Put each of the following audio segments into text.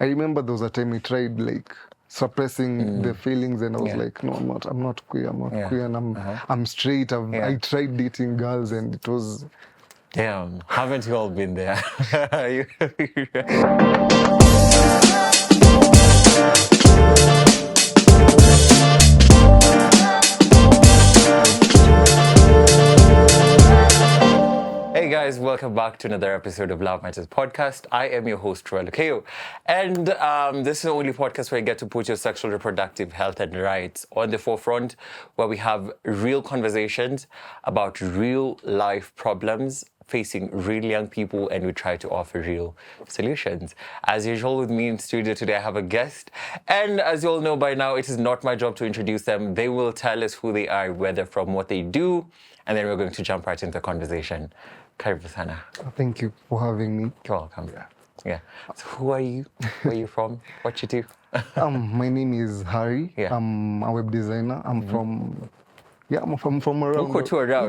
I remember there was a time I tried like suppressing the feelings, and I was like, no, I'm not queer, and I'm straight. I tried dating girls, and it was... Damn, haven't you all been there? Hey guys, welcome back to another episode of Love Matters Podcast. I am your host, Troy Lakeo. And this is the only podcast where you get to put your sexual reproductive health and rights on the forefront, where we have real conversations about real life problems facing real young people, and we try to offer real solutions. As usual, with me in studio today, I have a guest. And as you all know by now, it is not my job to introduce them. They will tell us who they are, where they're from, what they do, and then we're going to jump right into the conversation. Karibu sana. Thank you for having me. You're welcome. Yeah. So who are you? Where are you from? What you do? My name is Harry. Yeah. I'm a web designer. I'm from around.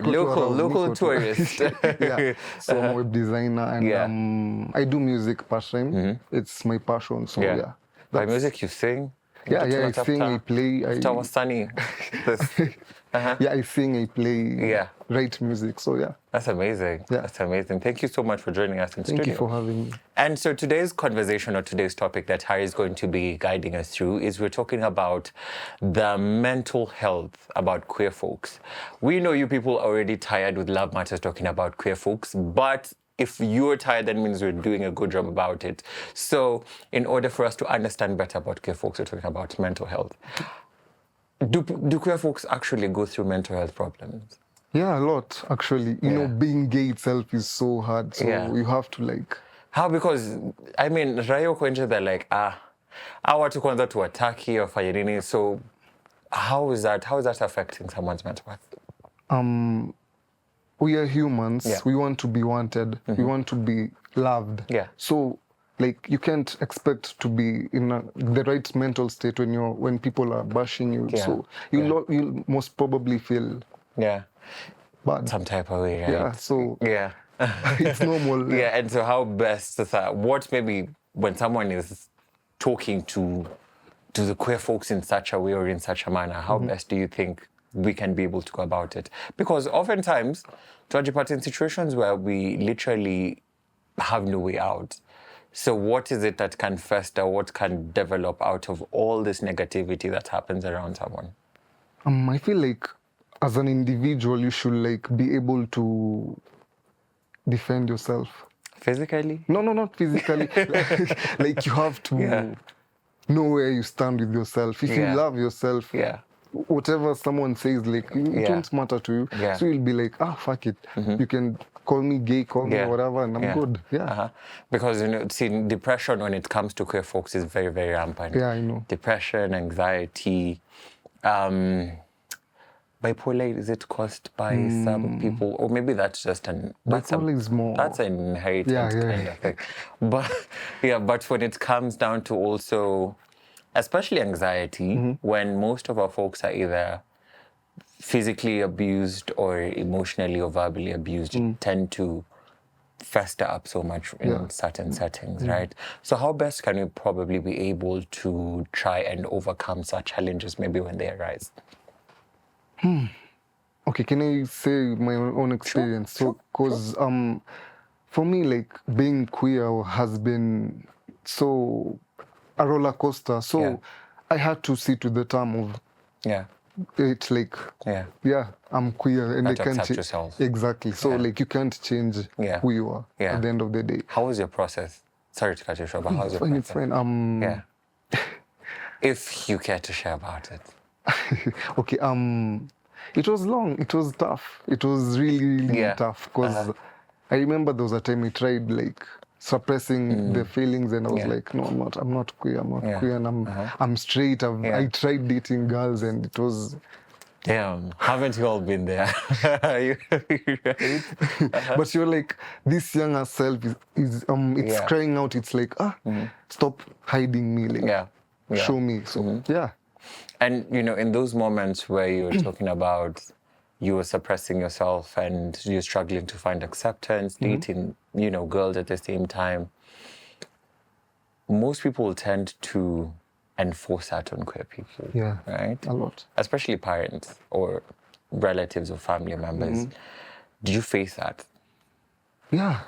Local tourist. Yeah. So I'm a web designer, and I do music part-time. It's my passion. So yeah. By music you sing? I sing, I play. After was sunny. Yeah, I sing, I play, write music. So yeah. That's amazing. Yeah. That's amazing. Thank you so much for joining us in studio. Thank you for having me. And so today's conversation, or today's topic that Harry is going to be guiding us through, is we're talking about the mental health about queer folks. We know you people are already tired with Love Matters talking about queer folks, but if you're tired, that means we're doing a good job about it. So in order for us to understand better about queer folks, we're talking about mental health. Do queer folks actually go through mental health problems? Yeah, a lot, actually. You know, being gay itself is so hard. So you have to like... How? Because, I mean, Rayo Kwenche, they're like, I want to convert to attack or fire. So how is that affecting someone's mental health? We are humans. Yeah. We want to be wanted. We want to be loved. Yeah. So, like, you can't expect to be in the right mental state when people are bashing you. Yeah. So you'll most probably feel bad. Some type of way, right? Yeah. So it's normal. Yeah. And so how best to that? What maybe when someone is talking to the queer folks in such a way or in such a manner, how best do you think we can be able to go about it? Because oftentimes, Twajipata in situations where we literally have no way out. So what is it that can fester, what can develop out of all this negativity that happens around someone? I feel like as an individual, you should like be able to defend yourself. Physically? No, not physically. Like you have to know where you stand with yourself. If you love yourself, whatever someone says, like, it won't matter to you. Yeah. So you'll be like, fuck it. You can call me gay, call me whatever, and I'm good. Yeah. Because, depression when it comes to queer folks is very, very rampant. Yeah, I know. Depression, anxiety, bipolar, is it caused by some people? Or maybe that's just bipolar is more... That's an inheritance kind of thing. But when it comes down to also... especially anxiety, when most of our folks are either physically abused or emotionally or verbally abused, tend to fester up so much in certain settings, right? So how best can we probably be able to try and overcome such challenges maybe when they arise? Okay, can I say my own experience? Sure. So, because for me, like, being queer has been so... a roller coaster. So I had to sit with the term of it's like I'm queer and I can't accept yourself. Exactly. So like you can't change who you are at the end of the day. How was your process? Sorry to cut you short, but how was your process? It's fine. If you care to share about it. Okay. It was long. It was tough. It was really tough because I remember there was a time I tried like suppressing the feelings, and I was like, no, I'm not queer, and I'm straight. I tried dating girls, and it was... Damn, haven't you all been there? Right? But you're like, this younger self is it's crying out. It's like, stop hiding me, like, show me. So And in those moments where you're talking about you were suppressing yourself and you're struggling to find acceptance, dating, girls at the same time. most people tend to enforce that on queer people. Yeah. Right? A lot. Especially parents or relatives or family members. Did you face that? Yeah.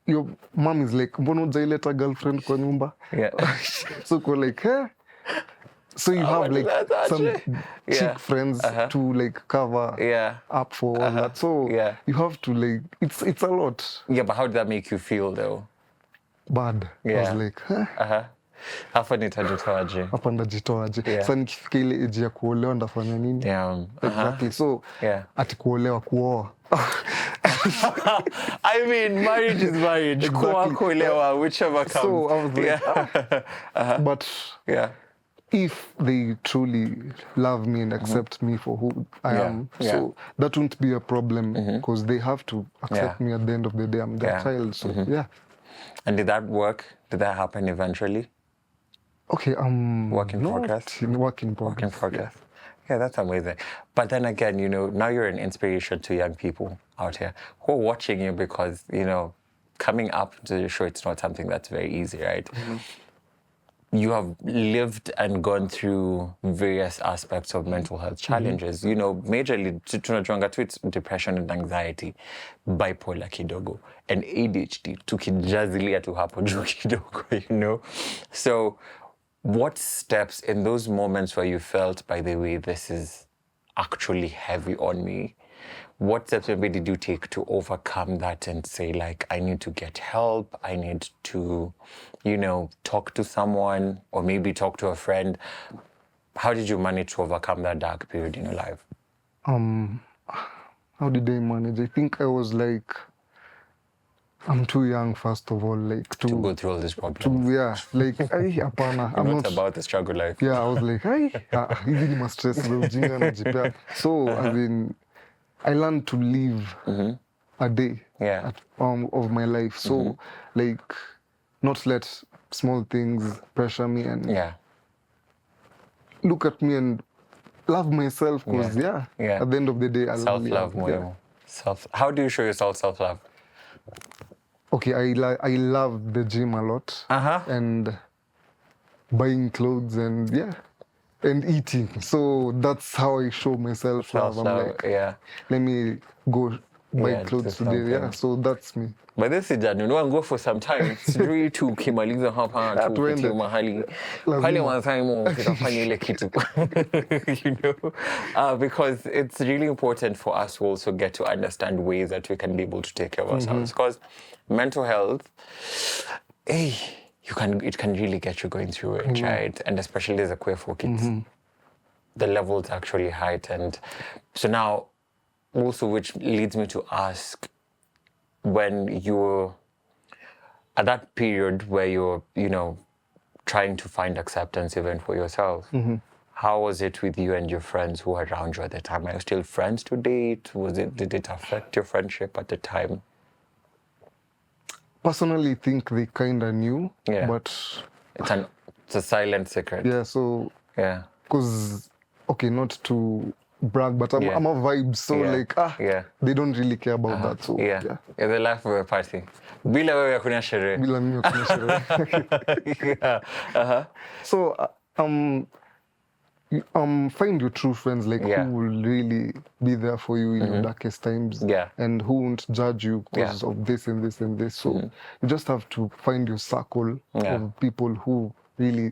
Your mom is like, mbona hujaileta girlfriend kwa nyumba? Yeah. So we're like, eh? So you have like some chick friends to like cover up for all that. So you have to like, it's a lot. Yeah, but how did that make you feel though? Bad. I was like, Hapa nitajitoaje? Hapa ndajitoaje? Sasa nikifika ile age ya kuolewa ndafanya nini? Exactly. So ati kuoa. I mean, marriage is marriage. Exactly. Kuolewa, whichever comes. So I was like, but if they truly love me and accept me for who I am, so that won't be a problem because they have to accept me at the end of the day. I'm their child, so And did that work? Did that happen eventually? Okay, work in progress. Work in progress. Work in progress. Yeah, that's amazing. But then again, you know, now you're an inspiration to young people out here who are watching you because, you know, coming up to the show, it's not something that's very easy, right? You have lived and gone through various aspects of mental health challenges. You know, majorly, tunajuanga tu it's depression and anxiety, bipolar kidogo, and ADHD, tukijazilia tu hapo juu kidogo, you know? So, what steps in those moments where you felt, by the way, this is actually heavy on me, what steps maybe did you take to overcome that and say, like, I need to get help, I need to, you know, talk to someone or maybe talk to a friend? How did you manage to overcome that dark period in your life? How did I manage? I think I was like, I'm too young, first of all, like to go through all this problems. Apana. I'm not about the struggle life. Yeah, I was like, hizi ni ma stress za ujinga najipea. So, as in, I learned to live a day of my life. So, like, not let small things pressure me and look at me and love myself because, at the end of the day, I self-love more. How do you show yourself self-love? Okay, I love the gym a lot and buying clothes and and eating. So that's how I show myself love. I'm like, let me go buy clothes today. Yeah, so that's me. But this is sijanunua nguo for some time. Sijui tu ukimaliza hapa tupitie mahali. Pale wanasema utafanya ile kitu. You know? Because it's really important for us to also get to understand ways that we can be able to take care of ourselves. Because mental health, it can really get you going through it, right? And especially as a queer folk, the levels actually heightened. So now, also, which leads me to ask, when you're at that period where you're, you know, trying to find acceptance even for yourself, how was it with you and your friends who were around you at the time? Are you still friends to date? Did it affect your friendship at the time? Personally, think they kind of knew, but it's a silent secret. Yeah, so because not to brag, but I'm a vibe, so they don't really care about that. So yeah, the life of a party. Bila wewe hakuna sherehe. Bila mimi hakuna sherehe. So find your true friends, like who will really be there for you in your darkest times, and who won't judge you because of this and this and this. So you just have to find your circle of people who really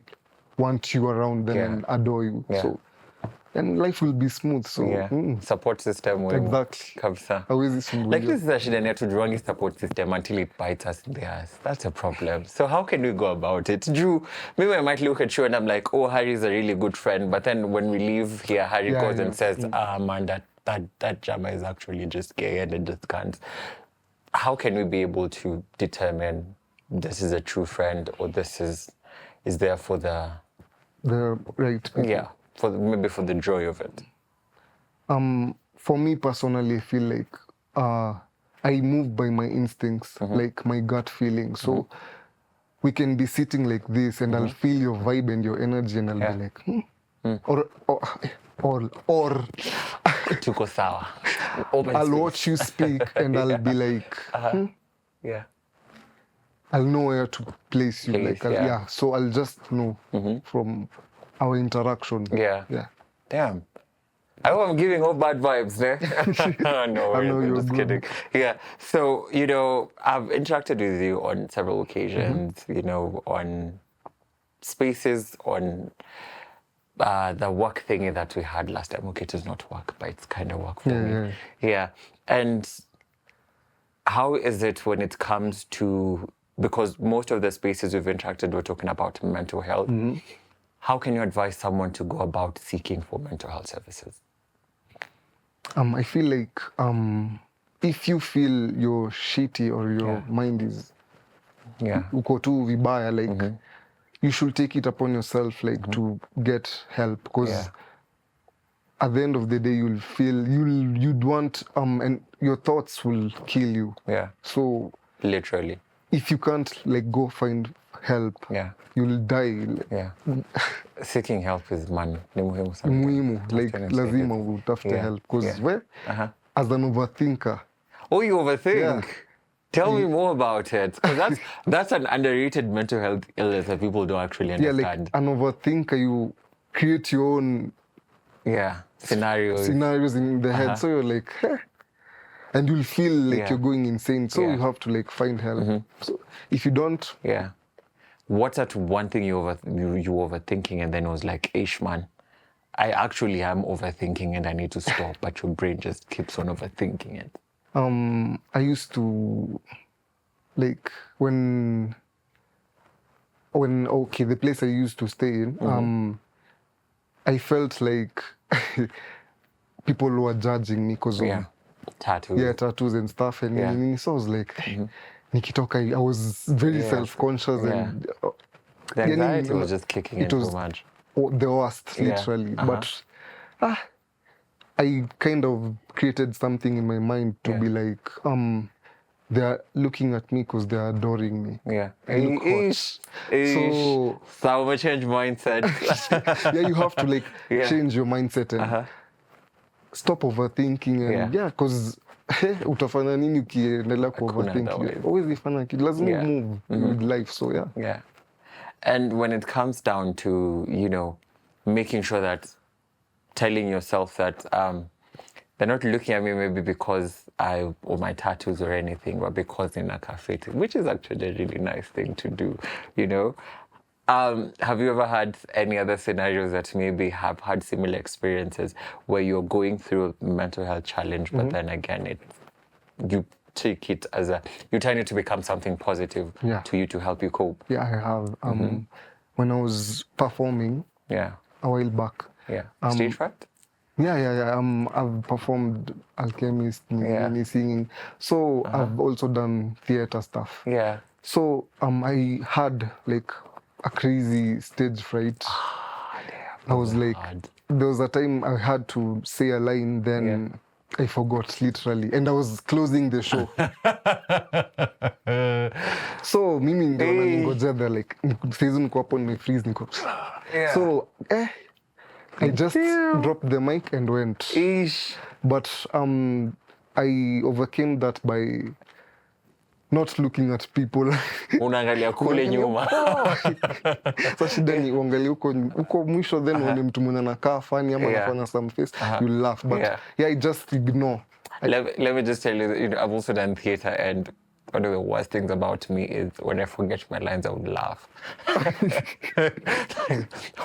want you around them and adore you. So and life will be smooth. So support system. Exactly. Kabisa. Like this is actually a drawing support system until it bites us in the ass. That's a problem. So how can we go about it? Drew, maybe I might look at you and I'm like, oh, Harry's a really good friend. But then when we leave here, Harry goes and says, man, that Jama is actually just gay and it just can't. How can we be able to determine this is a true friend or this is there for the right people? Yeah. Maybe for the joy of it. For me personally, I feel like I move by my instincts, like my gut feeling. So we can be sitting like this, and I'll feel your vibe and your energy, and I'll be like, or tuko sawa. I'll watch you speak, and I'll be like, Yeah. I'll know where to place you. So I'll just know from our interaction. Yeah. Yeah. Damn. I hope I'm giving all bad vibes there. No, I know I'm you're just good. kidding. Yeah. So, I've interacted with you on several occasions, on spaces, on the work thingy that we had last time. Okay, it is not work, but it's kind of work for me. Yeah. And how is it when it comes to, because most of the spaces we've interacted, we're talking about mental health. How can you advise someone to go about seeking for mental health services? I feel like if you feel you're shitty or your mind is uko tu vibaya, like you should take it upon yourself, like to get help, because at the end of the day you'll feel you'd want and your thoughts will kill you. Yeah. So literally, if you can't like go find help, you'll die. Yeah. Seeking help is money. Ni muhimu sana. Muhimu, like lazima utafute help, because as an overthinker. Oh, you overthink? Tell me more about it, because that's an underrated mental health illness that people don't actually understand. Yeah, like an overthinker, you create your own scenarios in the head, so you're like, and you'll feel like you're going insane. So you have to like find help. So if you don't, what's that one thing you overthinking and then was like, ish man, I actually am overthinking and I need to stop, but your brain just keeps on overthinking it? I used to, like, when the place I used to stay in, I felt like people were judging me because of tattoos. Yeah, tattoos and stuff. And so I was like, nikitoka, I was very self-conscious and the anxiety was just kicking in so much. The worst, literally. But I kind of created something in my mind to be like, they're looking at me because they're adoring me. Yeah. I look hot. So change mindset. You have to like change your mindset and stop overthinking. And because utafanya nini ukiendelea overthinking? Always fanya kitu. Lazima move with life. So yeah. And when it comes down to, making sure that telling yourself that they're not looking at me maybe because or my tattoos or anything, but because in a cafe, which is actually a really nice thing to do, Have you ever had any other scenarios that maybe have had similar experiences where you're going through a mental health challenge, but then again, you take it as you're trying it to become something positive to you to help you cope? Yeah, I have. When I was performing a while back. Yeah. Stage fright? Yeah. I've performed Alchemist, singing. So I've also done theater stuff. Yeah. So I had like a crazy stage fright. I was like, there was a time I had to say a line, then I forgot literally, and I was closing the show. So mimi ndio naningojea there, like saizi niko hapo nimefreeze niko. So I just dropped the mic and went. But I overcame that by not looking at people. Unaangalia kule nyuma. So shida ni uangalie uko mwisho, then uone mtu mwenye anakaa funny ama anafanya some face, you laugh. But I just ignore. Let me just tell you, I've also done theater, and one of the worst things about me is when I forget my lines, I would laugh. I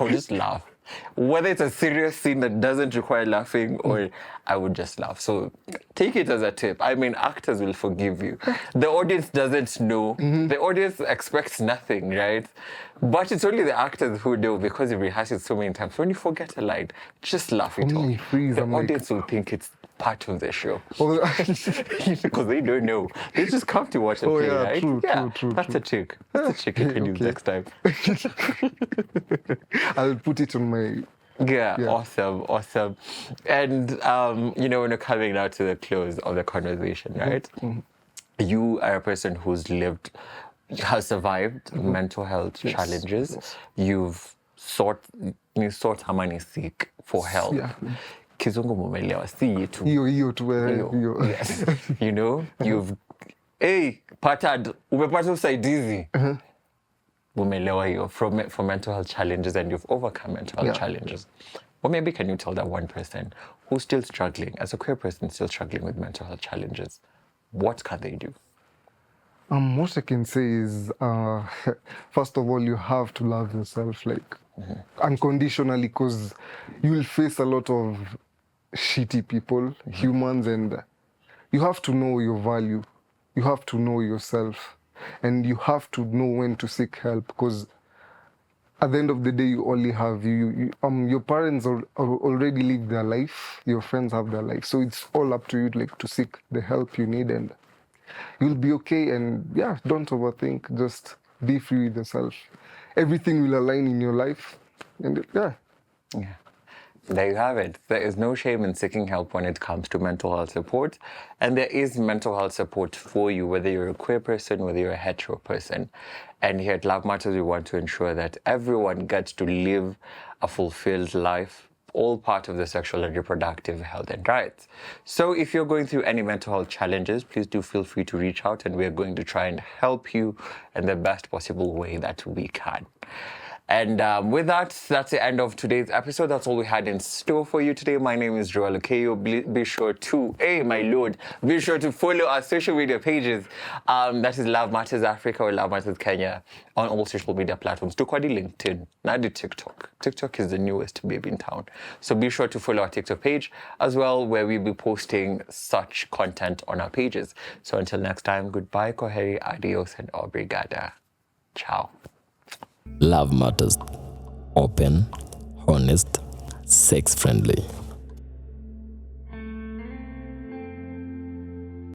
would just laugh. Whether it's a serious scene that doesn't require laughing, or I would just laugh. So take it as a tip. I mean, actors will forgive you. The audience doesn't know. The audience expects nothing, right? But it's only the actors who do, because you rehearse it so many times. When you forget a line, just laugh it off. The audience will think it's part of the show. Because they don't know. They just come to watch a play, right? True. That's a trick. That's a trick you can use next time. I'll put it on my... Awesome. And, when you're coming now to the close of the conversation, right? You are a person has survived mental health challenges. Yes. You've sought ama seek for help. Kizungu mumelewa, si tu. Hiyo tu. Yes. You've hey, patad, umepata usaidizi. Umelewa hiyo for mental health challenges and you've overcome mental health challenges. Or maybe can you tell that one person who's still struggling, as a queer person still struggling with mental health challenges, what can they do? What I can say is, first of all, you have to love yourself, like, unconditionally, because you will face a lot of shitty people, humans, and you have to know your value. You have to know yourself, and you have to know when to seek help, because at the end of the day, you only have you. Your parents already live their life. Your friends have their life, so it's all up to you, like, to seek the help you need, and you'll be okay. And yeah, don't overthink. Just be free with yourself. Everything will align in your life, and yeah. There you have it. There is no shame in seeking help when it comes to mental health support. And there is mental health support for you, whether you're a queer person, whether you're a hetero person. And here at Love Matters, we want to ensure that everyone gets to live a fulfilled life, all part of the sexual and reproductive health and rights. So if you're going through any mental health challenges, please do feel free to reach out, and we're going to try and help you in the best possible way that we can. And with that, that's the end of today's episode. That's all we had in store for you today. My name is Joel Okayo. Be sure to, my lord, be sure to follow our social media pages. That is Love Matters Africa or Love Matters Kenya on all social media platforms. To Kwadi LinkedIn, not the TikTok. TikTok is the newest baby in town. So be sure to follow our TikTok page as well, where we'll be posting such content on our pages. So until next time, goodbye, koheri, adios, and obrigada. Ciao. Love Matters. Open, honest, sex friendly.